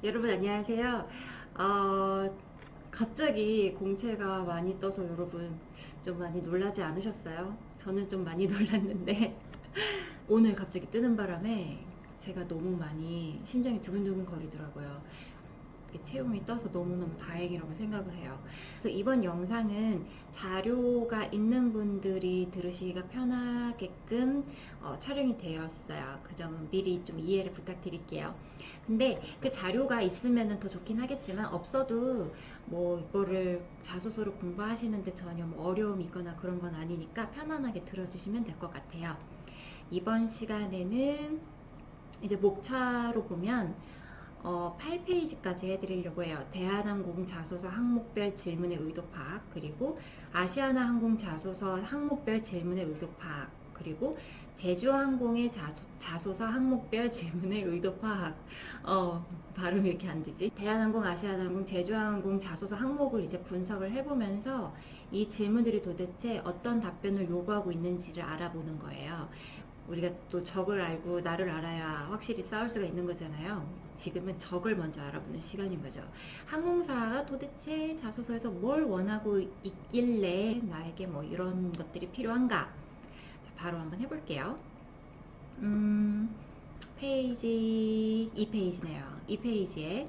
여러분 안녕하세요. 갑자기 공채가 많이 떠서 여러분 좀 많이 놀라지 않으셨어요? 저는 좀 많이 놀랐는데 오늘 갑자기 뜨는 바람에 제가 너무 많이 심장이 두근두근 거리더라고요. 채용이 떠서 너무너무 다행이라고 생각을 해요. 그래서 이번 영상은 자료가 있는 분들이 들으시기가 편하게끔 촬영이 되었어요. 그 점 미리 좀 이해를 부탁드릴게요. 근데 그 자료가 있으면 더 좋긴 하겠지만 없어도 뭐 이거를 자소서를 공부하시는데 전혀 뭐 어려움이 있거나 그런 건 아니니까 편안하게 들어주시면 될 것 같아요. 이번 시간에는 이제 목차로 보면 8페이지까지 해드리려고 해요. 대한항공 자소서 항목별 질문의 의도 파악, 그리고 아시아나 항공 자소서 항목별 질문의 의도 파악, 그리고 제주항공의 자소서 항목별 질문의 의도 파악. 발음이 이렇게 안 되지? 대한항공, 아시아나항공, 제주항공 자소서 항목을 이제 분석을 해보면서 이 질문들이 도대체 어떤 답변을 요구하고 있는지를 알아보는 거예요. 우리가 또 적을 알고 나를 알아야 확실히 싸울 수가 있는 거잖아요. 지금은 적을 먼저 알아보는 시간인 거죠. 항공사가 도대체 자소서에서 뭘 원하고 있길래 나에게 뭐 이런 것들이 필요한가? 자, 바로 한번 해볼게요. 페이지 2페이지네요. 2페이지에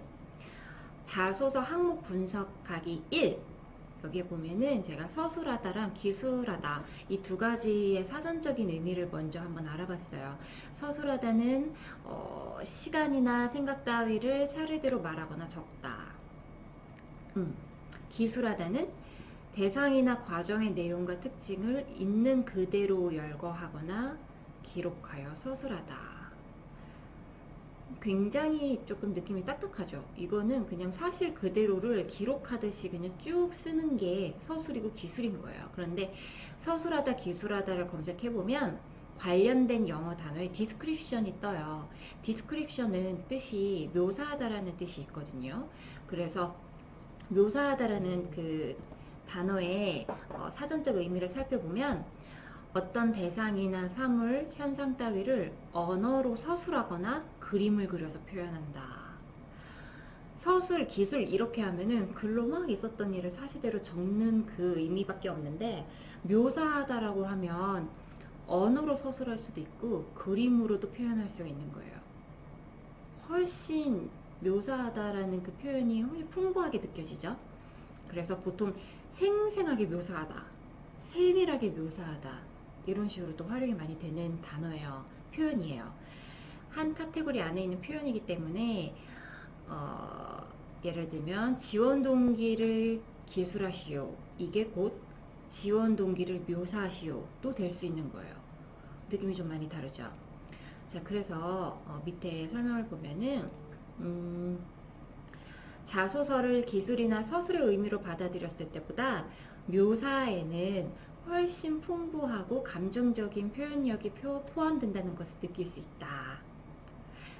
자소서 항목 분석하기 1. 여기에 보면은 제가 서술하다랑 기술하다 이 두 가지의 사전적인 의미를 먼저 한번 알아봤어요. 서술하다는 시간이나 생각 따위를 차례대로 말하거나 적다. 기술하다는 대상이나 과정의 내용과 특징을 있는 그대로 열거하거나 기록하여 서술하다. 굉장히 조금 느낌이 딱딱하죠. 이거는 그냥 사실 그대로를 기록하듯이 그냥 쭉 쓰는 게 서술이고 기술인 거예요. 그런데 서술하다, 기술하다를 검색해보면 관련된 영어 단어에 디스크립션이 떠요. 디스크립션은 뜻이 묘사하다라는 뜻이 있거든요. 그래서 묘사하다라는 그 단어의 사전적 의미를 살펴보면 어떤 대상이나 사물, 현상 따위를 언어로 서술하거나 그림을 그려서 표현한다. 서술, 기술 이렇게 하면은 글로 막 있었던 일을 사실대로 적는 그 의미밖에 없는데 묘사하다라고 하면 언어로 서술할 수도 있고 그림으로도 표현할 수가 있는 거예요. 훨씬 묘사하다라는 그 표현이 훨씬 풍부하게 느껴지죠. 그래서 보통 생생하게 묘사하다, 세밀하게 묘사하다 이런 식으로 또 활용이 많이 되는 단어예요. 표현이에요. 한 카테고리 안에 있는 표현이기 때문에 예를 들면 지원 동기를 기술하시오. 이게 곧 지원 동기를 묘사하시오. 또 될 수 있는 거예요. 느낌이 좀 많이 다르죠. 자, 그래서 밑에 설명을 보면은 자소서를 기술이나 서술의 의미로 받아들였을 때보다 묘사에는 훨씬 풍부하고 감정적인 표현력이 포함된다는 것을 느낄 수 있다.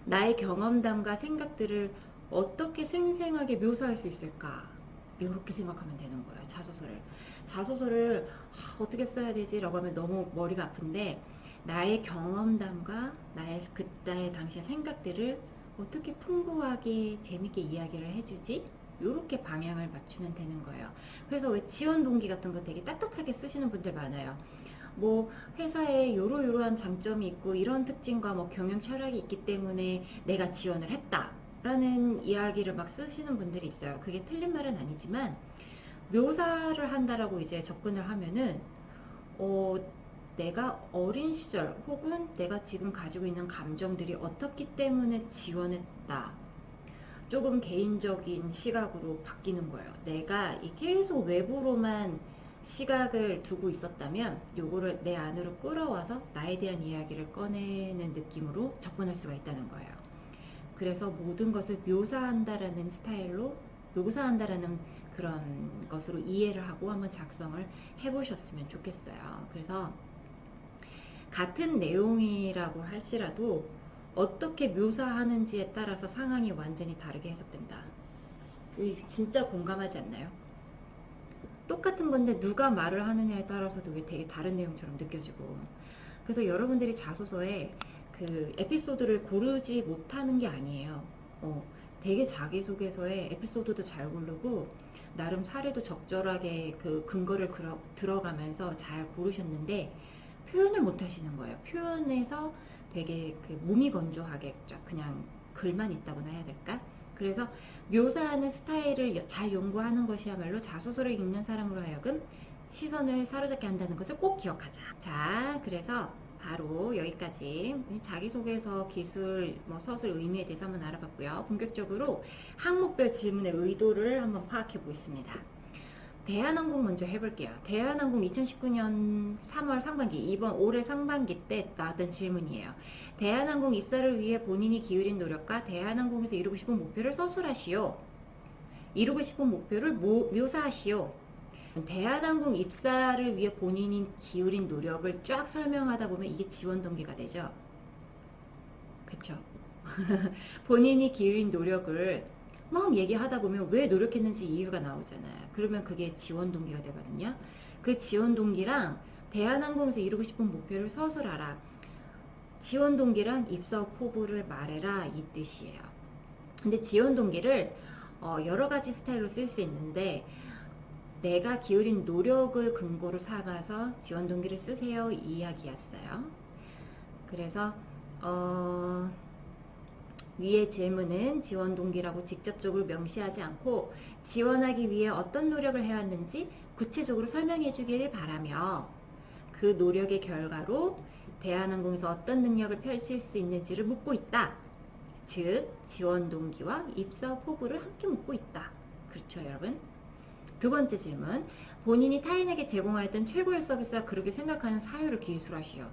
나의 경험담과 생각들을 어떻게 생생하게 묘사할 수 있을까? 이렇게 생각하면 되는 거예요. 자소서를 어떻게 써야 되지? 라고 하면 너무 머리가 아픈데 나의 경험담과 나의 그때 당시의 생각들을 어떻게 풍부하게 재밌게 이야기를 해주지? 요렇게 방향을 맞추면 되는 거예요. 그래서 왜 지원 동기 같은 거 되게 딱딱하게 쓰시는 분들 많아요. 뭐 회사에 요러요러한 장점이 있고 이런 특징과 뭐 경영 철학이 있기 때문에 내가 지원을 했다 라는 이야기를 막 쓰시는 분들이 있어요. 그게 틀린 말은 아니지만 묘사를 한다라고 이제 접근을 하면은 내가 어린 시절 혹은 내가 지금 가지고 있는 감정들이 어떻기 때문에 지원했다. 조금 개인적인 시각으로 바뀌는 거예요. 내가 계속 외부로만 시각을 두고 있었다면 요거를 내 안으로 끌어와서 나에 대한 이야기를 꺼내는 느낌으로 접근할 수가 있다는 거예요. 그래서 모든 것을 묘사한다라는 스타일로 묘사한다라는 그런 것으로 이해를 하고 한번 작성을 해보셨으면 좋겠어요. 그래서 같은 내용이라고 할지라도 어떻게 묘사하는지에 따라서 상황이 완전히 다르게 해석된다. 진짜 공감하지 않나요? 똑같은 건데 누가 말을 하느냐에 따라서도 왜 되게 다른 내용처럼 느껴지고. 그래서 여러분들이 자소서에 그 에피소드를 고르지 못하는 게 아니에요. 되게 자기소개서에 에피소드도 잘 고르고 나름 사례도 적절하게 그 근거를 들어가면서 잘 고르셨는데 표현을 못 하시는 거예요. 표현에서 되게 그 몸이 건조하게 쫙 그냥 글만 있다고나 해야 될까? 그래서 묘사하는 스타일을 잘 연구하는 것이야말로 자소서를 읽는 사람으로 하여금 시선을 사로잡게 한다는 것을 꼭 기억하자. 자, 그래서 바로 여기까지 자기소개서 기술, 서술 의미에 대해서 한번 알아봤고요. 본격적으로 항목별 질문의 의도를 한번 파악해 보겠습니다. 대한항공 먼저 해볼게요. 대한항공 2019년 3월 상반기, 이번 올해 상반기 때 나왔던 질문이에요. 대한항공 입사를 위해 본인이 기울인 노력과 대한항공에서 이루고 싶은 목표를 서술하시오. 이루고 싶은 목표를 묘사하시오. 대한항공 입사를 위해 본인이 기울인 노력을 쫙 설명하다 보면 이게 지원 동기가 되죠. 그쵸? 본인이 기울인 노력을 막 얘기하다 보면 왜 노력했는지 이유가 나오잖아요. 그러면 그게 지원 동기가 되거든요. 그 지원 동기랑 대한항공에서 이루고 싶은 목표를 서술하라. 지원 동기랑 입사 후 포부를 말해라, 이 뜻이에요. 근데 지원 동기를 여러 가지 스타일로 쓸 수 있는데 내가 기울인 노력을 근거로 삼아서 지원 동기를 쓰세요, 이 이야기였어요. 그래서 위의 질문은 지원 동기라고 직접적으로 명시하지 않고 지원하기 위해 어떤 노력을 해왔는지 구체적으로 설명해 주기를 바라며 그 노력의 결과로 대한항공에서 어떤 능력을 펼칠 수 있는지를 묻고 있다. 즉 지원 동기와 입사 후 포부를 함께 묻고 있다. 그렇죠, 여러분? 두 번째 질문, 본인이 타인에게 제공하였던 최고의 서비스가 그렇게 생각하는 사유를 기술하시오.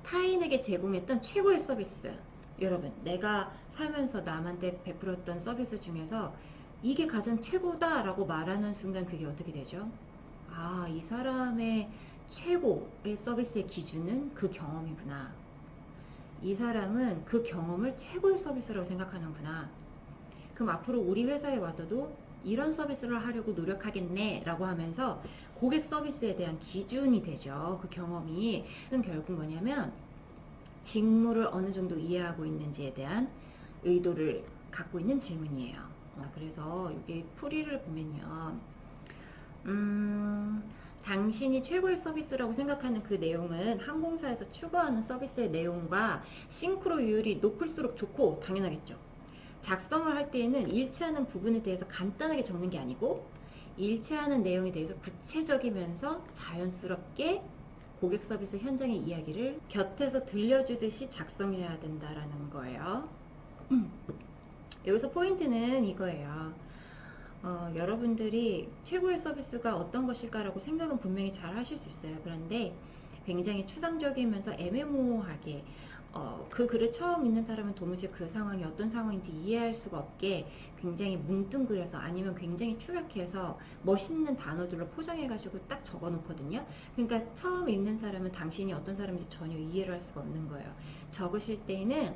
타인에게 제공했던 최고의 서비스, 여러분, 내가 살면서 남한테 베풀었던 서비스 중에서 이게 가장 최고다라고 말하는 순간 그게 어떻게 되죠? 아, 이 사람의 최고의 서비스의 기준은 그 경험이구나. 이 사람은 그 경험을 최고의 서비스라고 생각하는구나. 그럼 앞으로 우리 회사에 와서도 이런 서비스를 하려고 노력하겠네 라고 하면서 고객 서비스에 대한 기준이 되죠. 그 경험이. 그건 결국 뭐냐면 직무를 어느 정도 이해하고 있는지에 대한 의도를 갖고 있는 질문이에요. 그래서 여기 풀이를 보면요. 당신이 최고의 서비스라고 생각하는 그 내용은 항공사에서 추구하는 서비스의 내용과 싱크로율이 높을수록 좋고 당연하겠죠. 작성을 할 때에는 일치하는 부분에 대해서 간단하게 적는 게 아니고 일치하는 내용에 대해서 구체적이면서 자연스럽게 고객 서비스 현장의 이야기를 곁에서 들려주듯이 작성해야 된다라는 거예요. 여기서 포인트는 이거예요. 여러분들이 최고의 서비스가 어떤 것일까라고 생각은 분명히 잘 하실 수 있어요. 그런데 굉장히 추상적이면서 애매모호하게 그 글을 처음 읽는 사람은 도무지 그 상황이 어떤 상황인지 이해할 수가 없게 굉장히 뭉뚱그려서 아니면 굉장히 축약해서 멋있는 단어들로 포장해가지고 딱 적어 놓거든요. 그러니까 처음 읽는 사람은 당신이 어떤 사람인지 전혀 이해를 할 수가 없는 거예요. 적으실 때는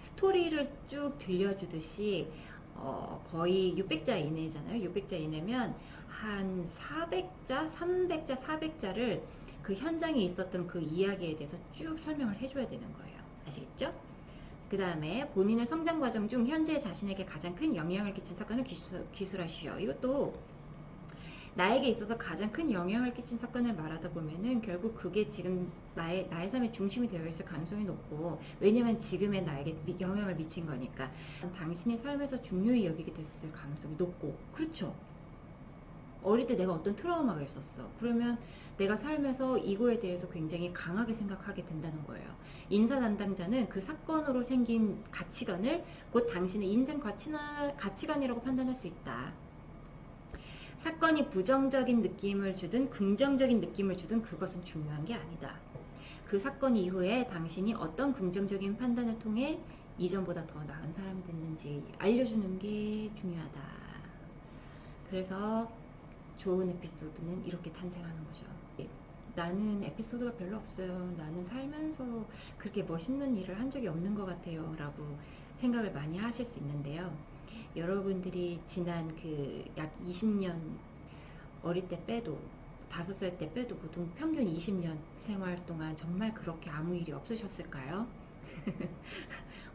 스토리를 쭉 들려주듯이 거의 600자 이내잖아요. 600자 이내면 한 400자, 300자, 400자를 그 현장에 있었던 그 이야기에 대해서 쭉 설명을 해줘야 되는 거예요. 아시겠죠? 그 다음에 본인의 성장 과정 중 현재 자신에게 가장 큰 영향을 끼친 사건을 기술하시오. 이것도 나에게 있어서 가장 큰 영향을 끼친 사건을 말하다 보면은 결국 그게 지금 나의 삶의 중심이 되어 있을 가능성이 높고, 왜냐면 지금의 나에게 영향을 미친 거니까 당신의 삶에서 중요히 여기게 됐을 가능성이 높고, 그렇죠? 어릴 때 내가 어떤 트라우마가 있었어. 그러면 내가 살면서 이거에 대해서 굉장히 강하게 생각하게 된다는 거예요. 인사 담당자는 그 사건으로 생긴 가치관을 곧 당신의 인생 가치관이라고 판단할 수 있다. 사건이 부정적인 느낌을 주든 긍정적인 느낌을 주든 그것은 중요한 게 아니다. 그 사건 이후에 당신이 어떤 긍정적인 판단을 통해 이전보다 더 나은 사람이 됐는지 알려주는 게 중요하다. 그래서 좋은 에피소드는 이렇게 탄생하는 거죠. 나는 에피소드가 별로 없어요. 나는 살면서 그렇게 멋있는 일을 한 적이 없는 것 같아요. 라고 생각을 많이 하실 수 있는데요. 여러분들이 지난 그 약 20년 어릴 때 빼도 5살 때 빼도 보통 평균 20년 생활 동안 정말 그렇게 아무 일이 없으셨을까요?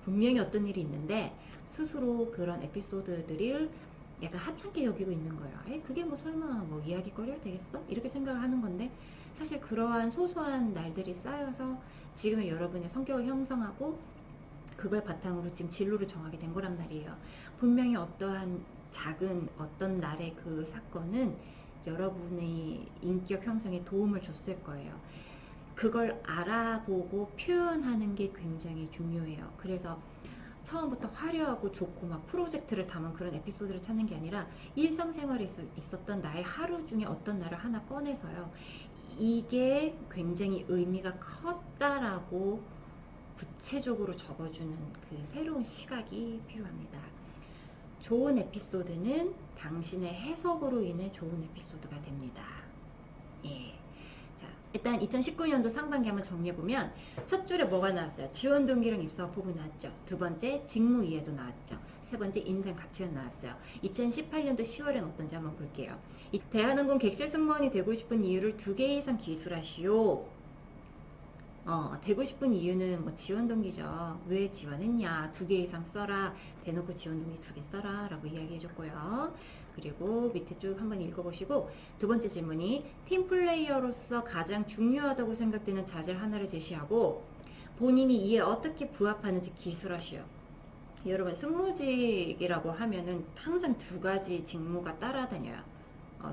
분명히 어떤 일이 있는데 스스로 그런 에피소드들을 약간 하찮게 여기고 있는 거예요. 그게 뭐 설마 뭐 이야기거리가 되겠어? 이렇게 생각을 하는 건데, 사실 그러한 소소한 날들이 쌓여서 지금의 여러분의 성격을 형성하고 그걸 바탕으로 지금 진로를 정하게 된 거란 말이에요. 분명히 어떠한 작은 어떤 날의 그 사건은 여러분의 인격 형성에 도움을 줬을 거예요. 그걸 알아보고 표현하는 게 굉장히 중요해요. 그래서 처음부터 화려하고 좋고 막 프로젝트를 담은 그런 에피소드를 찾는 게 아니라 일상생활에 있었던 나의 하루 중에 어떤 날을 하나 꺼내서요. 이게 굉장히 의미가 컸다라고 구체적으로 적어주는 그 새로운 시각이 필요합니다. 좋은 에피소드는 당신의 해석으로 인해 좋은 에피소드가 됩니다. 예. 자, 일단 2019년도 상반기 한번 정리해보면 첫 줄에 뭐가 나왔어요? 지원 동기랑 입사 포부 나왔죠. 두 번째 직무 이해도 나왔죠. 세 번째 인생 가치관 나왔어요. 2018년도 10월엔 어떤지 한번 볼게요. 대한항공 객실 승무원이 되고 싶은 이유를 2개 이상 기술하시오. 되고 싶은 이유는 뭐 지원 동기죠. 왜 지원했냐? 2개 이상 써라. 대놓고 지원 동기 2개 써라. 라고 이야기해줬고요. 그리고 밑에 쭉 한번 읽어보시고, 두 번째 질문이 팀플레이어로서 가장 중요하다고 생각되는 자질 하나를 제시하고 본인이 이에 어떻게 부합하는지 기술하시오. 여러분, 승무직이라고 하면은 항상 2가지 직무가 따라다녀요.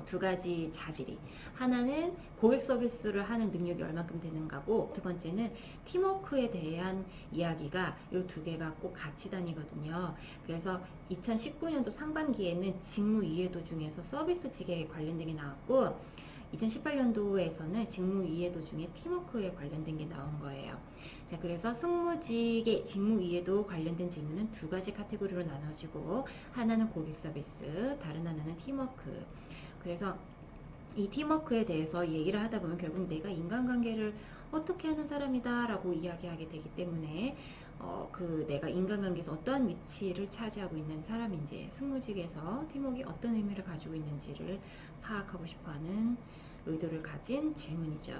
2가지 자질이. 하나는 고객 서비스를 하는 능력이 얼만큼 되는가고, 두 번째는 팀워크에 대한 이야기가 이 2개가 꼭 같이 다니거든요. 그래서 2019년도 상반기에는 직무 이해도 중에서 서비스직에 관련된 게 나왔고, 2018년도에서는 직무 이해도 중에 팀워크에 관련된 게 나온 거예요. 자, 그래서 승무직의 직무 이해도 관련된 질문은 2가지 카테고리로 나눠지고, 하나는 고객 서비스, 다른 하나는 팀워크. 그래서 이 팀워크에 대해서 얘기를 하다 보면 결국 내가 인간관계를 어떻게 하는 사람이다 라고 이야기하게 되기 때문에 내가 인간관계에서 어떠한 위치를 차지하고 있는 사람인지, 승무직에서 팀워크가 어떤 의미를 가지고 있는지를 파악하고 싶어하는 의도를 가진 질문이죠.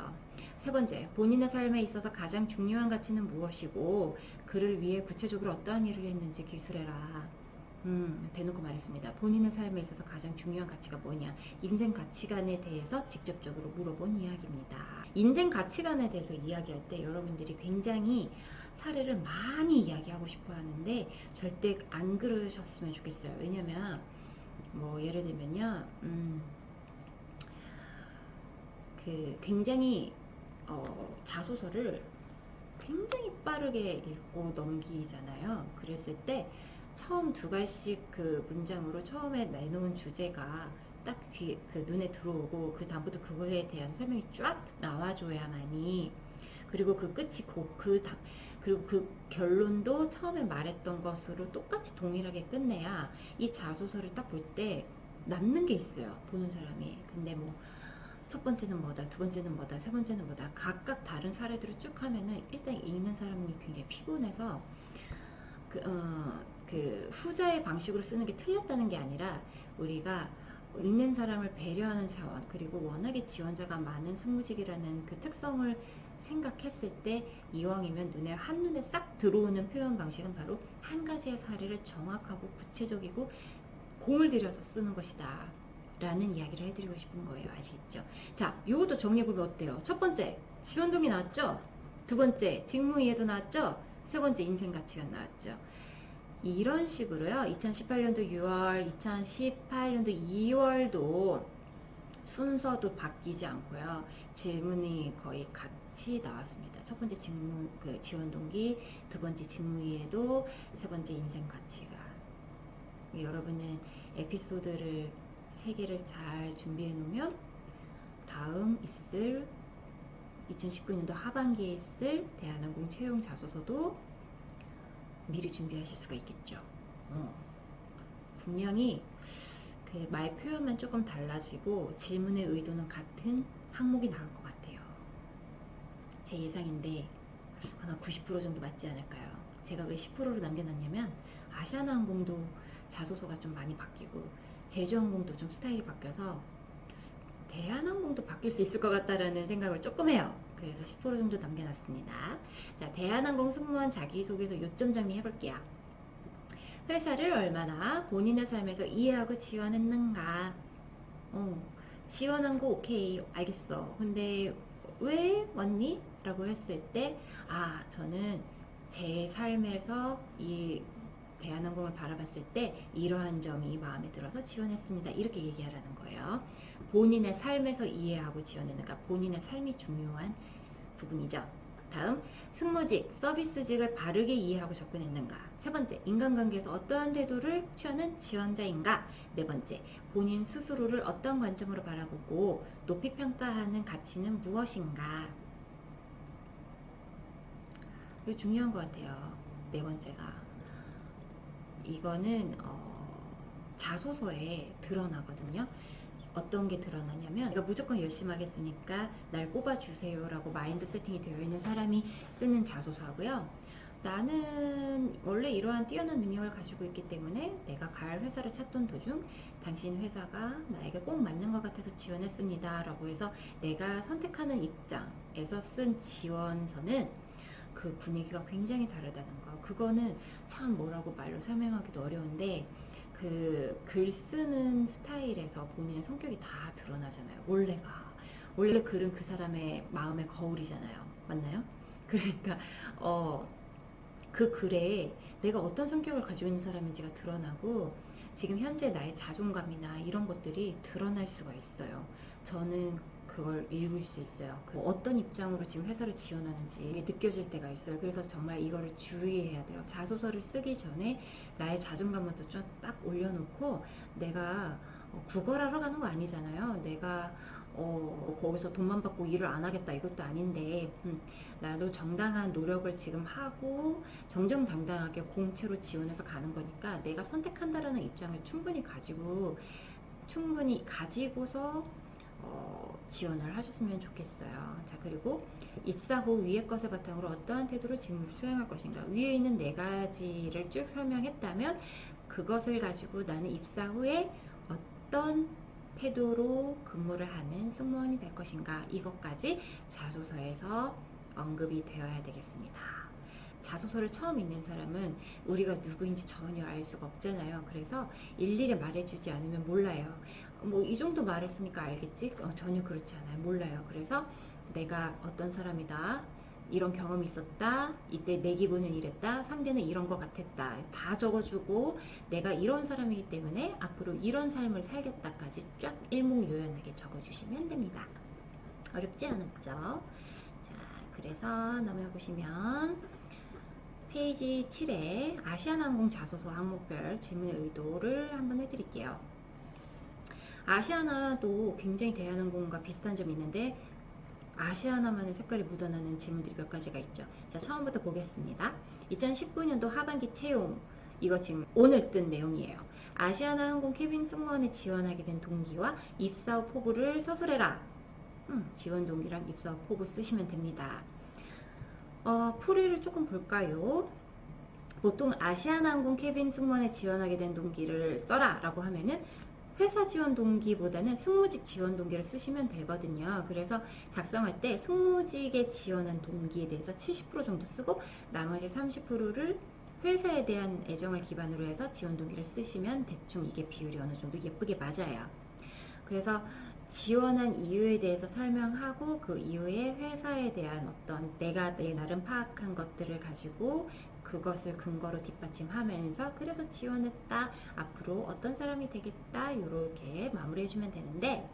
세 번째, 본인의 삶에 있어서 가장 중요한 가치는 무엇이고 그를 위해 구체적으로 어떠한 일을 했는지 기술해라. 대놓고 말했습니다. 본인의 삶에 있어서 가장 중요한 가치가 뭐냐? 인생 가치관에 대해서 직접적으로 물어본 이야기입니다. 인생 가치관에 대해서 이야기할 때 여러분들이 굉장히 사례를 많이 이야기하고 싶어 하는데 절대 안 그러셨으면 좋겠어요. 왜냐면 뭐 예를 들면요, 굉장히 자소서를 굉장히 빠르게 읽고 넘기잖아요. 그랬을 때 처음 2갈씩 그 문장으로 처음에 내놓은 주제가 딱 눈에 들어오고, 그 다음부터 그거에 대한 설명이 쫙 나와줘야만이, 그리고 그 끝이 그리고 그 결론도 처음에 말했던 것으로 똑같이 동일하게 끝내야 이 자소서를 딱 볼 때 남는 게 있어요, 보는 사람이. 근데 뭐 첫 번째는 뭐다, 두 번째는 뭐다, 세 번째는 뭐다, 각각 다른 사례들을 쭉 하면은 일단 읽는 사람이 굉장히 피곤해서 후자의 방식으로 쓰는 게 틀렸다는 게 아니라 우리가 읽는 사람을 배려하는 차원, 그리고 워낙에 지원자가 많은 승무직이라는 그 특성을 생각했을 때 이왕이면 한눈에 싹 들어오는 표현 방식은 바로 한 가지의 사례를 정확하고 구체적이고 공을 들여서 쓰는 것이다 라는 이야기를 해드리고 싶은 거예요. 아시겠죠? 자, 요것도 정리해보면 어때요? 첫 번째, 지원동이 나왔죠? 두 번째, 직무 이해도 나왔죠? 세 번째, 인생 가치관 나왔죠? 이런 식으로요. 2018년도 6월, 2018년도 2월도 순서도 바뀌지 않고요. 질문이 거의 같이 나왔습니다. 첫 번째 지원 동기, 두 번째 직무 이해도, 세 번째 인생 가치관. 여러분은 에피소드를 3개를 잘 준비해 놓으면 다음 있을 2019년도 하반기에 있을 대한항공 채용 자소서도 미리 준비하실 수가 있겠죠. 분명히 그 말 표현만 조금 달라지고 질문의 의도는 같은 항목이 나올 것 같아요. 제 예상인데 아마 90% 정도 맞지 않을까요? 제가 왜 10%를 남겨놨냐면 아시아나항공도 자소서가 좀 많이 바뀌고 제주항공도 좀 스타일이 바뀌어서 대한항공도 바뀔 수 있을 것 같다라는 생각을 조금 해요. 그래서 10% 정도 남겨놨습니다. 자, 대한항공 승무원 자기소개서 요점 정리해볼게요. 회사를 얼마나 본인의 삶에서 이해하고 지원했는가. 지원한 거 오케이, 알겠어. 근데 왜 왔니? 라고 했을 때, 저는 제 삶에서 이 대한항공을 바라봤을 때 이러한 점이 마음에 들어서 지원했습니다. 이렇게 얘기하라는 거예요. 본인의 삶에서 이해하고 지원했는가. 본인의 삶이 중요한 부분이죠. 다음, 승무직, 서비스직을 바르게 이해하고 접근했는가. 세 번째, 인간관계에서 어떠한 태도를 취하는 지원자인가. 네 번째, 본인 스스로를 어떤 관점으로 바라보고 높이 평가하는 가치는 무엇인가. 이거 중요한 것 같아요. 네 번째가. 이거는 자소서에 드러나거든요. 어떤 게 드러나냐면, 내가 무조건 열심히 하겠으니까 날 뽑아주세요 라고 마인드 세팅이 되어 있는 사람이 쓰는 자소서고요. 나는 원래 이러한 뛰어난 능력을 가지고 있기 때문에 내가 갈 회사를 찾던 도중 당신 회사가 나에게 꼭 맞는 것 같아서 지원했습니다 라고 해서 내가 선택하는 입장에서 쓴 지원서는 그 분위기가 굉장히 다르다는 거. 그거는 참 뭐라고 말로 설명하기도 어려운데, 그 글 쓰는 스타일에서 본인의 성격이 다 드러나잖아요. 원래 글은 그 사람의 마음의 거울이잖아요. 맞나요? 그러니까 그 글에 내가 어떤 성격을 가지고 있는 사람인지가 드러나고, 지금 현재 나의 자존감이나 이런 것들이 드러날 수가 있어요. 저는 그걸 읽을 수 있어요. 어떤 입장으로 지금 회사를 지원하는지 이게 느껴질 때가 있어요. 그래서 정말 이거를 주의해야 돼요. 자소서를 쓰기 전에 나의 자존감부터 좀 딱 올려놓고, 내가 구걸하러 가는 거 아니잖아요. 내가 거기서 돈만 받고 일을 안 하겠다 이것도 아닌데, 나도 정당한 노력을 지금 하고 정정당당하게 공채로 지원해서 가는 거니까 내가 선택한다라는 입장을 충분히 가지고서 지원을 하셨으면 좋겠어요. 자, 그리고 입사 후 위의 것을 바탕으로 어떠한 태도로 직무를 수행할 것인가. 위에 있는 네 가지를 쭉 설명했다면, 그것을 가지고 나는 입사 후에 어떤 태도로 근무를 하는 승무원이 될 것인가. 이것까지 자소서에서 언급이 되어야 되겠습니다. 자소서를 처음 읽는 사람은 우리가 누구인지 전혀 알 수가 없잖아요. 그래서 일일이 말해주지 않으면 몰라요. 뭐 이 정도 말했으니까 알겠지? 전혀 그렇지 않아요. 몰라요. 그래서 내가 어떤 사람이다, 이런 경험이 있었다, 이때 내 기분은 이랬다, 상대는 이런 것 같았다, 다 적어주고 내가 이런 사람이기 때문에 앞으로 이런 삶을 살겠다까지 쫙 일목요연하게 적어주시면 됩니다. 어렵지 않았죠? 자, 그래서 넘어가 보시면 페이지 7에 아시아나항공 자소서 항목별 질문의 의도를 한번 해드릴게요. 아시아나도 굉장히 대한항공과 비슷한 점이 있는데, 아시아나만의 색깔이 묻어나는 질문들이 몇 가지가 있죠. 자, 처음부터 보겠습니다. 2019년도 하반기 채용, 이거 지금 오늘 뜬 내용이에요. 아시아나항공 캐빈 승무원에 지원하게 된 동기와 입사 후 포부를 서술해라. 지원 동기랑 입사 후 포부 쓰시면 됩니다. 풀이를 조금 볼까요? 보통 아시아나항공 캐빈 승무원에 지원하게 된 동기를 써라 라고 하면은 회사 지원 동기보다는 승무직 지원 동기를 쓰시면 되거든요. 그래서 작성할 때 승무직에 지원한 동기에 대해서 70% 정도 쓰고, 나머지 30%를 회사에 대한 애정을 기반으로 해서 지원 동기를 쓰시면 대충 이게 비율이 어느 정도 예쁘게 맞아요. 그래서 지원한 이유에 대해서 설명하고, 그 이후에 회사에 대한 어떤 내가 내 나름 파악한 것들을 가지고 그것을 근거로 뒷받침하면서, 그래서 지원했다, 앞으로 어떤 사람이 되겠다, 이렇게 마무리해주면 되는데,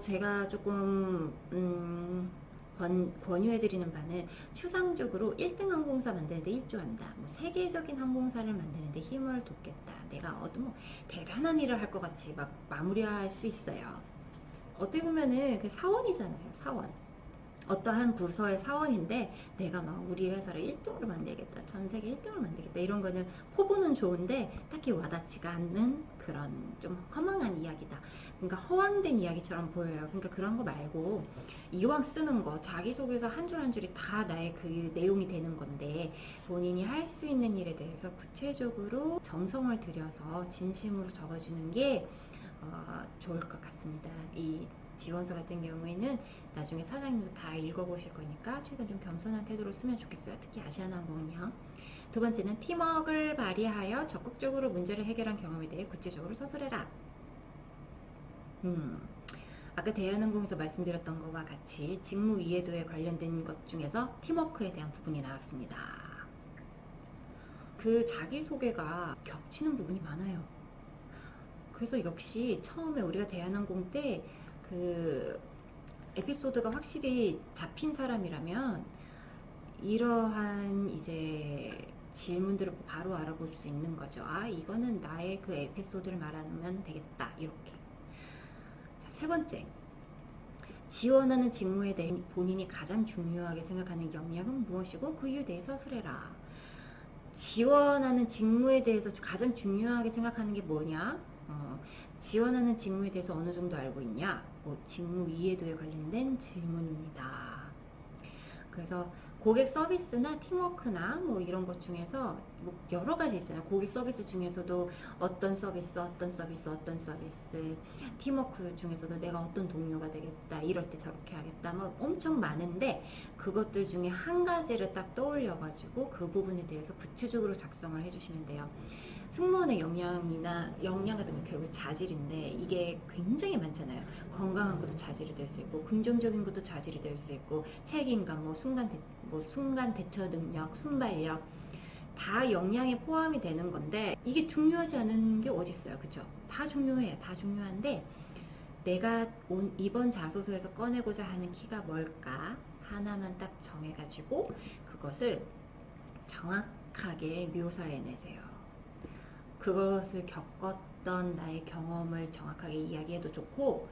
제가 조금 권유해드리는 바는 추상적으로 1등 항공사 만드는데 일조한다, 뭐 세계적인 항공사를 만드는데 힘을 돋겠다, 내가 뭐 대단한 일을 할 것 같이 막 마무리할 수 있어요. 어떻게 보면은 그 사원이잖아요. 사원. 어떠한 부서의 사원인데 내가 막 우리 회사를 1등으로 만들겠다, 전 세계 1등으로 만들겠다, 이런 거는 포부는 좋은데 딱히 와닿지가 않는 그런 좀 허망한 이야기다. 그러니까 허황된 이야기처럼 보여요. 그러니까 그런 거 말고 이왕 쓰는 거 자기소개서 한 줄 한 줄이 다 나의 그 내용이 되는 건데, 본인이 할 수 있는 일에 대해서 구체적으로 정성을 들여서 진심으로 적어주는 게 좋을 것 같습니다. 이 지원서 같은 경우에는 나중에 사장님도 다 읽어보실 거니까 최대한 좀 겸손한 태도로 쓰면 좋겠어요. 특히 아시아나항공은요. 두 번째는 팀워크를 발휘하여 적극적으로 문제를 해결한 경험에 대해 구체적으로 서술해라. 아까 대한항공에서 말씀드렸던 것과 같이 직무 이해도에 관련된 것 중에서 팀워크에 대한 부분이 나왔습니다. 그 자기소개가 겹치는 부분이 많아요. 그래서 역시 처음에 우리가 대한항공 때 그 에피소드가 확실히 잡힌 사람이라면 이러한 이제 질문들을 바로 알아볼 수 있는 거죠. 아, 이거는 나의 그 에피소드를 말하면 되겠다. 이렇게. 자, 세 번째. 지원하는 직무에 대해 본인이 가장 중요하게 생각하는 역량은 무엇이고 그 이유에 대해 서술해라. 지원하는 직무에 대해서 가장 중요하게 생각하는 게 뭐냐? 지원하는 직무에 대해서 어느 정도 알고 있냐? 직무 이해도에 관련된 질문입니다. 그래서 고객 서비스나 팀워크나 뭐 이런 것 중에서 뭐 여러 가지 있잖아요. 고객 서비스 중에서도 어떤 서비스, 팀워크 중에서도 내가 어떤 동료가 되겠다, 이럴 때 저렇게 하겠다, 뭐 엄청 많은데 그것들 중에 한 가지를 딱 떠올려가지고 그 부분에 대해서 구체적으로 작성을 해주시면 돼요. 승무원의 역량 같은 건 결국 자질인데 이게 굉장히 많잖아요. 건강한 것도 자질이 될 수 있고 긍정적인 것도 자질이 될 수 있고 책임감, 순간 대처 능력, 순발력 다 역량에 포함이 되는 건데 이게 중요하지 않은 게 어디 있어요, 그죠? 다 중요해요. 다 중요한데 내가 이번 자소서에서 꺼내고자 하는 키가 뭘까 하나만 딱 정해가지고 그것을 정확하게 묘사해내세요. 그것을 겪었던 나의 경험을 정확하게 이야기해도 좋고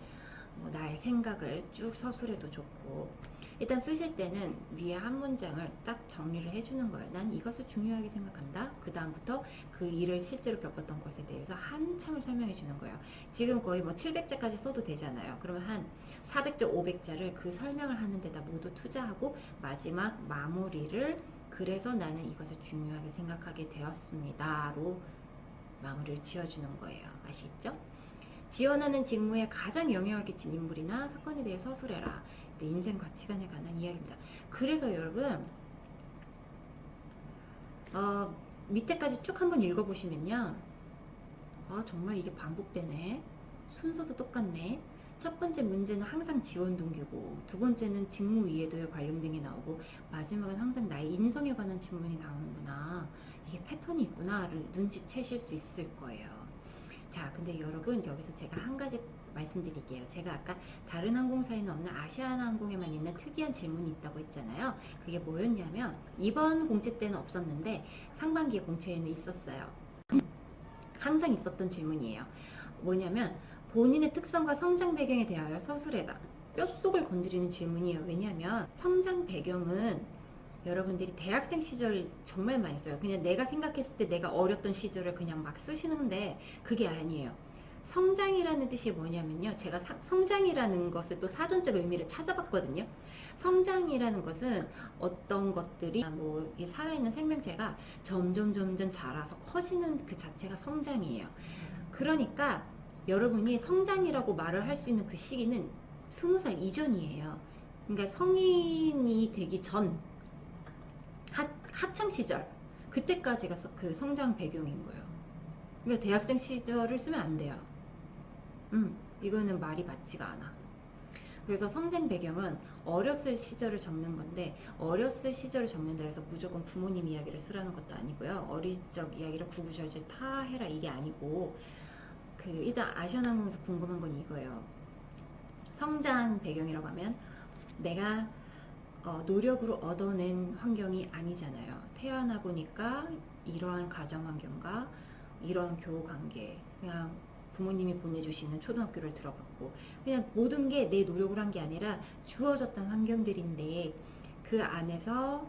뭐 나의 생각을 쭉 서술해도 좋고 일단 쓰실 때는 위에 한 문장을 딱 정리를 해주는 거예요. 난 이것을 중요하게 생각한다. 그 다음부터 그 일을 실제로 겪었던 것에 대해서 한참을 설명해 주는 거예요. 지금 거의 뭐 700자까지 써도 되잖아요. 그러면 한 400자, 500자를 그 설명을 하는 데다 모두 투자하고 마지막 마무리를 그래서 나는 이것을 중요하게 생각하게 되었습니다로 마무리를 지어주는 거예요. 아시겠죠? 지원하는 직무에 가장 영향을 끼친 인물이나 사건에 대해 서술해라. 인생 가치관에 관한 이야기입니다. 그래서 여러분 밑에까지 쭉 한번 읽어보시면요. 정말 이게 반복되네. 순서도 똑같네. 첫 번째 문제는 항상 지원 동기고 두 번째는 직무 이해도에 관련된 게 나오고 마지막은 항상 나의 인성에 관한 질문이 나오는구나. 이게 패턴이 있구나를 눈치채실 수 있을 거예요. 자, 근데 여러분 여기서 제가 한 가지 말씀드릴게요. 제가 아까 다른 항공사에는 없는 아시아나항공에만 있는 특이한 질문이 있다고 했잖아요. 그게 뭐였냐면 이번 공채 때는 없었는데 상반기 공채에는 있었어요. 항상 있었던 질문이에요. 뭐냐면 본인의 특성과 성장 배경에 대하여 서술해라. 뼛속을 건드리는 질문이에요. 왜냐하면 성장 배경은 여러분들이 대학생 시절 정말 많이 써요. 그냥 내가 생각했을 때 내가 어렸던 시절을 그냥 막 쓰시는데 그게 아니에요. 성장이라는 뜻이 뭐냐면요. 제가 성장이라는 것을 또 사전적 의미를 찾아봤거든요. 성장이라는 것은 어떤 것들이 뭐 살아있는 생명체가 점점 자라서 커지는 그 자체가 성장이에요. 그러니까 여러분이 성장이라고 말을 할 수 있는 그 시기는 20살 이전이에요. 그러니까 성인이 되기 전 학창 시절 그때까지가 그 성장 배경인 거예요. 그러니까 대학생 시절을 쓰면 안 돼요. 이거는 말이 맞지가 않아. 그래서 성장 배경은 어렸을 시절을 적는 건데 어렸을 시절을 적는다 해서 무조건 부모님 이야기를 쓰라는 것도 아니고요. 어릴 적 이야기를 구구절절 다 해라 이게 아니고 일단 아시아나항공에서 궁금한 건 이거예요. 성장 배경이라고 하면 내가 노력으로 얻어낸 환경이 아니잖아요. 태어나 보니까 이러한 가정 환경과 이러한 교우 관계 그냥 부모님이 보내주시는 초등학교를 들어갔고 그냥 모든 게 내 노력을 한 게 아니라 주어졌던 환경들인데 그 안에서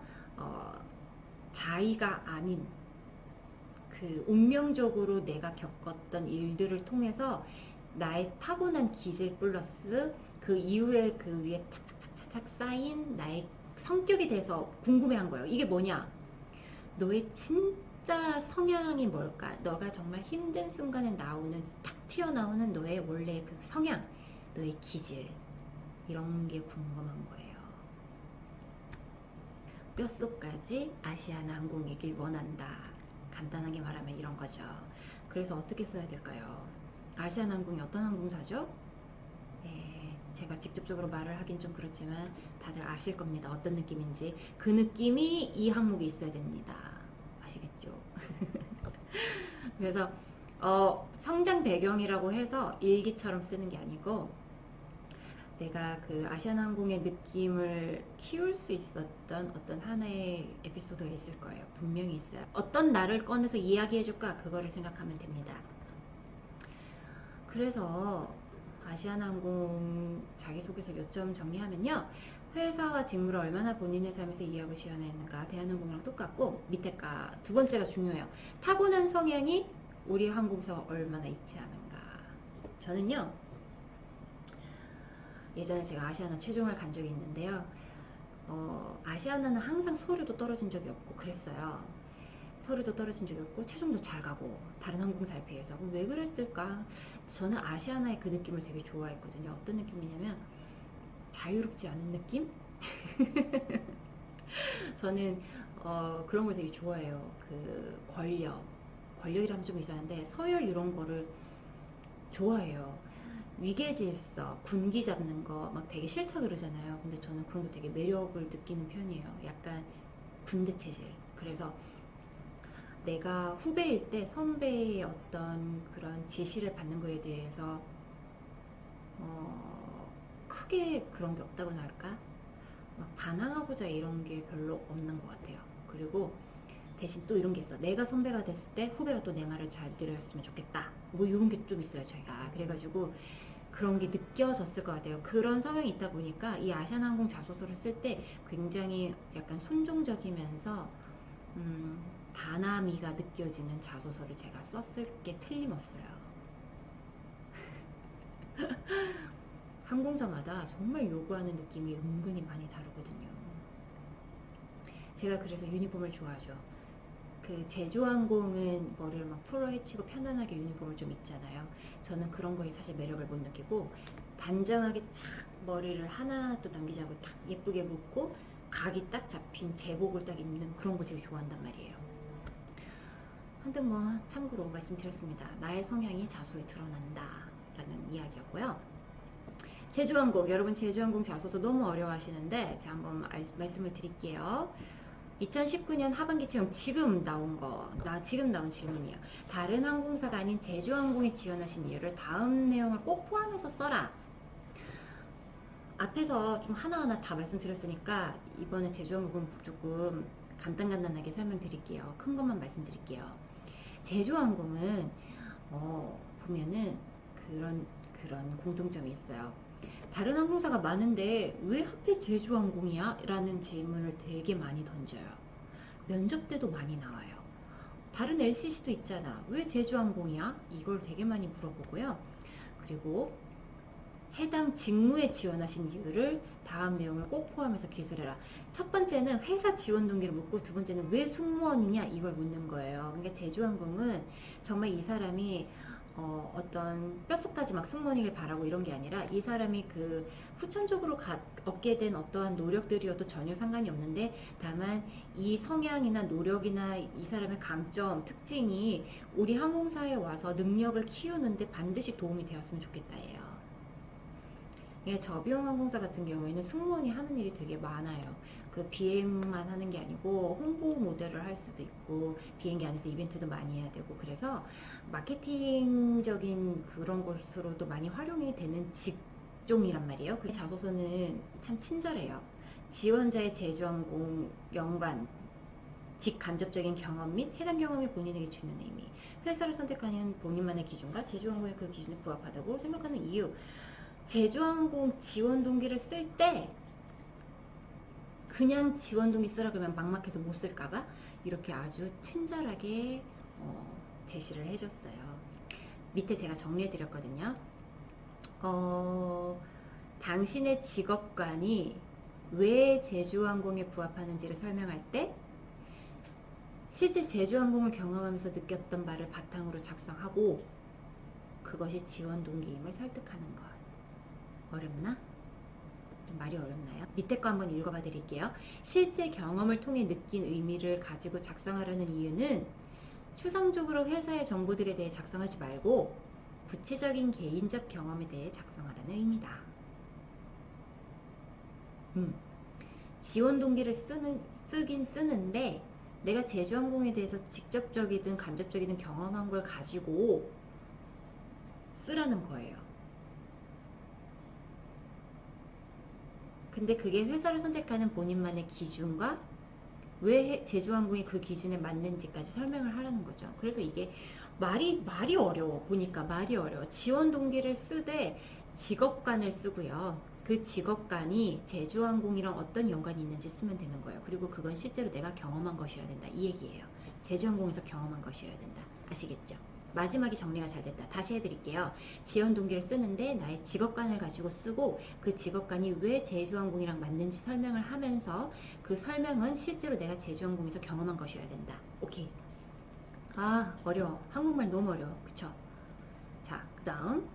자의가 아닌 그 운명적으로 내가 겪었던 일들을 통해서 나의 타고난 기질 플러스 그 이후에 그 위에 착착착착 쌓인 나의 성격에 대해서 궁금해한 거예요. 이게 뭐냐? 너의 진짜 성향이 뭘까? 너가 정말 힘든 순간에 나오는 탁 튀어나오는 너의 원래 그 성향, 너의 기질 이런 게 궁금한 거예요. 뼛속까지 아시아나항공이길 원한다. 간단하게 말하면 이런 거죠. 그래서 어떻게 써야 될까요? 아시아나항공이 어떤 항공사죠? 예, 제가 직접적으로 말을 하긴 좀 그렇지만 다들 아실 겁니다. 어떤 느낌인지. 그 느낌이 이 항목에 있어야 됩니다. 아시겠죠? 그래서 성장 배경이라고 해서 일기처럼 쓰는 게 아니고 내가 그 아시아나항공의 느낌을 키울 수 있었던 어떤 하나의 에피소드가 있을 거예요. 분명히 있어요. 어떤 나를 꺼내서 이야기해줄까? 그거를 생각하면 됩니다. 그래서 아시아나항공 자기소개서 요점 정리하면요. 회사와 직무를 얼마나 본인의 삶에서 이해하고 지어내는가. 대한항공이랑 똑같고 밑에 두 번째가 중요해요. 타고난 성향이 우리 항공사와 얼마나 있지 않은가. 저는요. 예전에 제가 아시아나 최종을 간 적이 있는데요. 아시아나는 항상 서류도 떨어진 적이 없고 그랬어요. 서류도 떨어진 적이 없고 최종도 잘 가고 다른 항공사에 비해서. 왜 그랬을까? 저는 아시아나의 그 느낌을 되게 좋아했거든요. 어떤 느낌이냐면 자유롭지 않은 느낌? 저는 그런 걸 되게 좋아해요. 그 권력이라면 좀 이상한데 서열 이런 거를 좋아해요. 위계질서, 군기 잡는 거 막 되게 싫다 그러잖아요. 근데 저는 그런 거 되게 매력을 느끼는 편이에요. 약간 군대 체질. 그래서 내가 후배일 때 선배의 어떤 그런 지시를 받는 거에 대해서 크게 그런 게 없다고나 할까? 막 반항하고자 이런 게 별로 없는 것 같아요. 그리고 대신 또 이런 게 있어. 내가 선배가 됐을 때 후배가 또 내 말을 잘 들었으면 좋겠다. 뭐 이런 게 좀 있어요, 저희가. 그래가지고 그런 게 느껴졌을 것 같아요. 그런 성향이 있다 보니까 이 아시아나항공 자소서를 쓸 때 굉장히 약간 순종적이면서 다나미가 느껴지는 자소서를 제가 썼을 게 틀림없어요. 항공사마다 정말 요구하는 느낌이 은근히 많이 다르거든요. 제가 그래서 유니폼을 좋아하죠. 그 제주항공은 머리를 막 풀어헤치고 편안하게 유니폼을 좀 입잖아요. 저는 그런 거에 사실 매력을 못 느끼고 단정하게 착 머리를 하나도 남기지 않고 딱 예쁘게 묶고 각이 딱 잡힌 제복을 딱 입는 그런 거 되게 좋아한단 말이에요. 근데 뭐 참고로 말씀드렸습니다. 나의 성향이 자소에 드러난다 라는 이야기였고요. 제주항공, 여러분 제주항공 자소서 너무 어려워하시는데 제가 한번 말씀을 드릴게요. 2019년 하반기 채용 지금 나온 질문이에요. 다른 항공사가 아닌 제주항공에 지원하신 이유를 다음 내용을 꼭 포함해서 써라. 앞에서 좀 하나하나 다 말씀드렸으니까 이번에 제주항공 조금 간단하게 설명드릴게요. 큰 것만 말씀드릴게요. 제주항공은 보면은 그런 공통점이 있어요. 다른 항공사가 많은데 왜 하필 제주항공이야? 라는 질문을 되게 많이 던져요. 면접 때도 많이 나와요. 다른 LCC도 있잖아. 왜 제주항공이야? 이걸 되게 많이 물어보고요. 그리고 해당 직무에 지원하신 이유를 다음 내용을 꼭 포함해서 기술해라. 첫 번째는 회사 지원 동기를 묻고 두 번째는 왜 승무원이냐 이걸 묻는 거예요. 그러니까 제주항공은 정말 이 사람이 어떤 뼛속까지 막 승무원이길 바라고 이런 게 아니라 이 사람이 그 후천적으로 얻게 된 어떠한 노력들이어도 전혀 상관이 없는데 다만 이 성향이나 노력이나 이 사람의 강점, 특징이 우리 항공사에 와서 능력을 키우는데 반드시 도움이 되었으면 좋겠다예요. 예, 저비용 항공사 같은 경우에는 승무원이 하는 일이 되게 많아요. 그 비행만 하는 게 아니고 홍보 모델을 할 수도 있고 비행기 안에서 이벤트도 많이 해야 되고 그래서 마케팅적인 그런 것으로도 많이 활용이 되는 직종이란 말이에요. 그 자소서는 참 친절해요. 지원자의 제주항공 연관 직간접적인 경험 및 해당 경험이 본인에게 주는 의미, 회사를 선택하는 본인만의 기준과 제주항공의 그 기준에 부합하다고 생각하는 이유. 제주항공 지원 동기를 쓸 때 그냥 지원 동기 쓰라 그러면 막막해서 못 쓸까봐 이렇게 아주 친절하게 제시를 해줬어요. 밑에 제가 정리해 드렸거든요. 당신의 직업관이 왜 제주항공에 부합하는지를 설명할 때 실제 제주항공을 경험하면서 느꼈던 바를 바탕으로 작성하고 그것이 지원 동기임을 설득하는 것. 어렵나? 좀 말이 어렵나요? 밑에 거 한번 읽어봐 드릴게요. 실제 경험을 통해 느낀 의미를 가지고 작성하려는 이유는 추상적으로 회사의 정보들에 대해 작성하지 말고 구체적인 개인적 경험에 대해 작성하라는 의미다. 지원 동기를 쓰긴 쓰는데 내가 제주항공에 대해서 직접적이든 간접적이든 경험한 걸 가지고 쓰라는 거예요. 근데 그게 회사를 선택하는 본인만의 기준과 왜 제주항공이 그 기준에 맞는지까지 설명을 하라는 거죠. 그래서 이게 말이 어려워. 보니까 말이 어려워. 지원 동기를 쓰되 직업관을 쓰고요. 그 직업관이 제주항공이랑 어떤 연관이 있는지 쓰면 되는 거예요. 그리고 그건 실제로 내가 경험한 것이어야 된다. 이 얘기예요. 제주항공에서 경험한 것이어야 된다. 아시겠죠? 마지막이 정리가 잘 됐다. 다시 해드릴게요. 지원 동기를 쓰는데 나의 직업관을 가지고 쓰고 그 직업관이 왜 제주항공이랑 맞는지 설명을 하면서 그 설명은 실제로 내가 제주항공에서 경험한 것이어야 된다. 오케이. 아, 어려워. 한국말 너무 어려워. 그쵸? 자, 그 다음.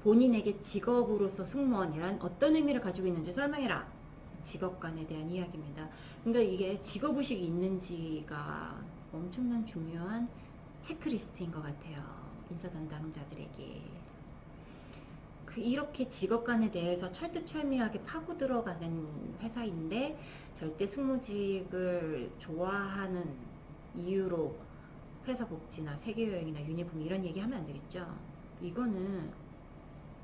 본인에게 직업으로서 승무원이란 어떤 의미를 가지고 있는지 설명해라. 직업관에 대한 이야기입니다. 그러니까 이게 직업의식이 있는지가 엄청난 중요한 체크리스트인 것 같아요. 인사 담당자들에게. 이렇게 직업관에 대해서 철두철미하게 파고 들어가는 회사인데 절대 승무직을 좋아하는 이유로 회사 복지나 세계여행이나 유니폼 이런 얘기 하면 안 되겠죠. 이거는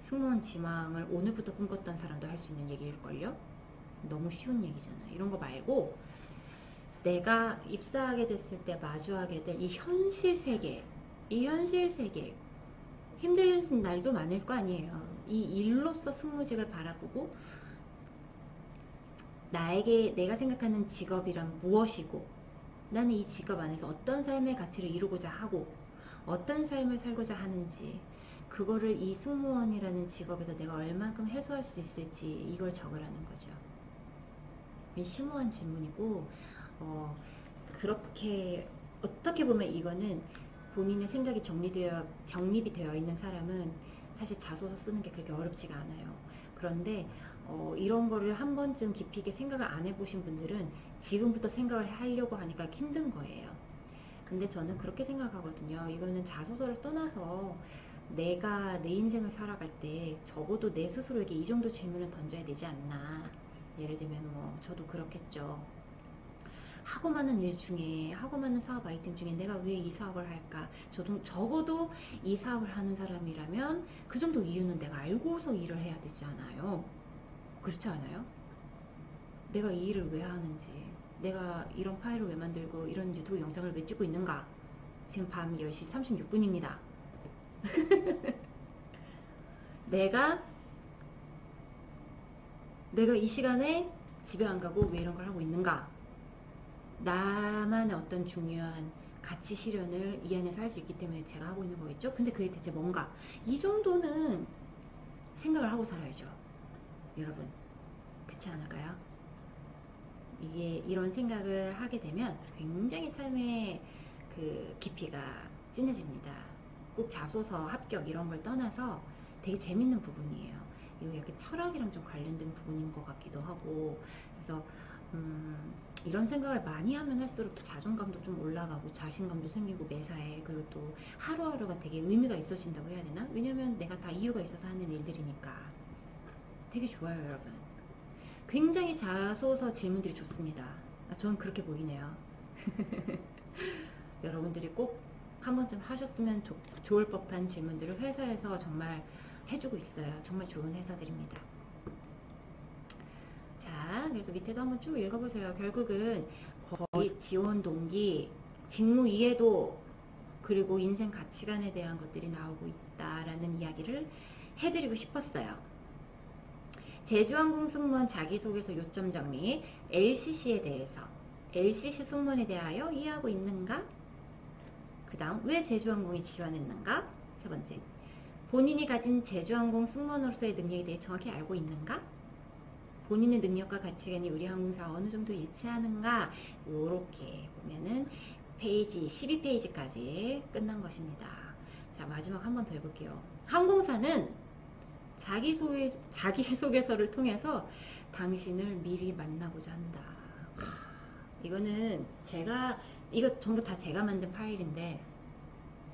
승무원 지망을 오늘부터 꿈꿨던 사람도 할 수 있는 얘기일걸요. 너무 쉬운 얘기잖아요. 이런 거 말고 내가 입사하게 됐을 때 마주하게 될 이 현실 세계, 힘든 날도 많을 거 아니에요. 이 일로서 승무직을 바라보고 나에게 내가 생각하는 직업이란 무엇이고 나는 이 직업 안에서 어떤 삶의 가치를 이루고자 하고 어떤 삶을 살고자 하는지 그거를 이 승무원이라는 직업에서 내가 얼만큼 해소할 수 있을지 이걸 적으라는 거죠. 심오한 질문이고 그렇게 어떻게 보면 이거는 본인의 생각이 정립이 되어 있는 사람은 사실 자소서 쓰는 게 그렇게 어렵지가 않아요. 그런데 이런 거를 한 번쯤 깊이 있게 생각을 안 해보신 분들은 지금부터 생각을 하려고 하니까 힘든 거예요. 근데 저는 그렇게 생각하거든요. 이거는 자소서를 떠나서 내가 내 인생을 살아갈 때 적어도 내 스스로에게 이 정도 질문을 던져야 되지 않나. 예를 들면 저도 그렇겠죠. 하고 많은 일 중에 하고 많은 사업 아이템 중에 내가 왜 이 사업을 할까? 저도 적어도 이 사업을 하는 사람이라면 그 정도 이유는 내가 알고서 일을 해야 되지 않아요? 그렇지 않아요? 내가 이 일을 왜 하는지, 내가 이런 파일을 왜 만들고 이런 유튜브 영상을 왜 찍고 있는가? 지금 밤 10시 36분입니다. 내가 이 시간에 집에 안 가고 왜 이런 걸 하고 있는가? 나만의 어떤 중요한 가치 실현을 이 안에서 할 수 있기 때문에 제가 하고 있는 거겠죠? 근데 그게 대체 뭔가? 이 정도는 생각을 하고 살아야죠. 여러분. 그렇지 않을까요? 이게 이런 생각을 하게 되면 굉장히 삶의 그 깊이가 진해집니다. 꼭 자소서 합격 이런 걸 떠나서 되게 재밌는 부분이에요. 이거 약간 철학이랑 좀 관련된 부분인 것 같기도 하고 그래서 이런 생각을 많이 하면 할수록 또 자존감도 좀 올라가고 자신감도 생기고 매사에 그리고 또 하루하루가 되게 의미가 있어진다고 해야 되나? 왜냐면 내가 다 이유가 있어서 하는 일들이니까 되게 좋아요 여러분. 굉장히 자소서 질문들이 좋습니다. 저는 그렇게 보이네요. 여러분들이 꼭 한 번쯤 하셨으면 좋을 법한 질문들을 회사에서 정말 해주고 있어요. 정말 좋은 회사들입니다. 자, 그래서 밑에도 한번 쭉 읽어보세요. 결국은 거의 지원 동기, 직무 이해도 그리고 인생 가치관에 대한 것들이 나오고 있다라는 이야기를 해드리고 싶었어요. 제주항공 승무원 자기소개서 요점 정리, LCC에 대해서, LCC 승무원에 대하여 이해하고 있는가? 그 다음, 왜 제주항공이 지원했는가? 세 번째, 본인이 가진 제주항공 승무원으로서의 능력에 대해 정확히 알고 있는가? 본인의 능력과 가치관이 우리 항공사와 어느 정도 일치하는가? 요렇게 보면은 페이지 12페이지까지 끝난 것입니다. 자, 마지막 한 번 더 해볼게요. 항공사는 자기소개서를 통해서 당신을 미리 만나고자 한다. 이거는 이거 전부 다 제가 만든 파일인데,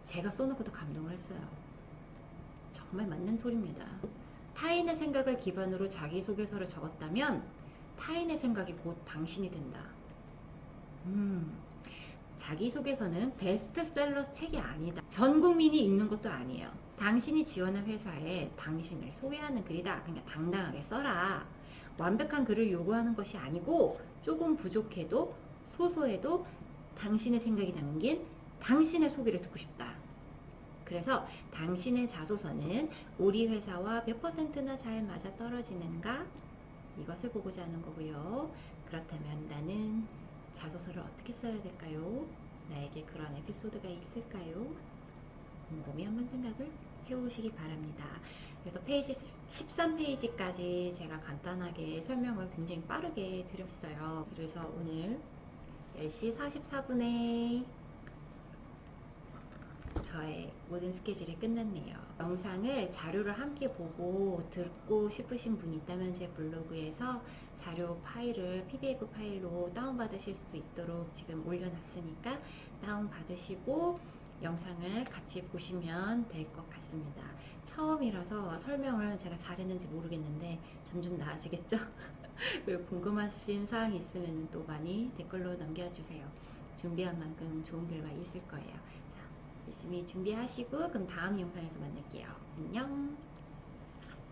제가 써놓고도 감동을 했어요. 정말 맞는 소리입니다. 타인의 생각을 기반으로 자기소개서를 적었다면, 타인의 생각이 곧 당신이 된다. 자기소개서는 베스트셀러 책이 아니다. 전 국민이 읽는 것도 아니에요. 당신이 지원한 회사에 당신을 소개하는 글이다. 그러니까 당당하게 써라. 완벽한 글을 요구하는 것이 아니고, 조금 부족해도 소소해도 당신의 생각이 담긴 당신의 소개를 듣고 싶다. 그래서 당신의 자소서는 우리 회사와 몇 %나 잘 맞아 떨어지는가? 이것을 보고자 하는 거고요. 그렇다면 나는 자소서를 어떻게 써야 될까요? 나에게 그런 에피소드가 있을까요? 곰곰이 한번 생각을 해보시기 바랍니다. 그래서 페이지 13페이지까지 제가 간단하게 설명을 굉장히 빠르게 드렸어요. 그래서 오늘 10시 44분에 저의 모든 스케줄이 끝났네요. 영상을 자료를 함께 보고 듣고 싶으신 분이 있다면 제 블로그에서 자료 파일을 PDF 파일로 다운받으실 수 있도록 지금 올려놨으니까 다운받으시고 영상을 같이 보시면 될 것 같습니다. 처음이라서 설명을 제가 잘했는지 모르겠는데 점점 나아지겠죠? 그리고 궁금하신 사항이 있으면 또 많이 댓글로 남겨주세요. 준비한 만큼 좋은 결과 있을 거예요. 자, 열심히 준비하시고 그럼 다음 영상에서 만날게요. 안녕.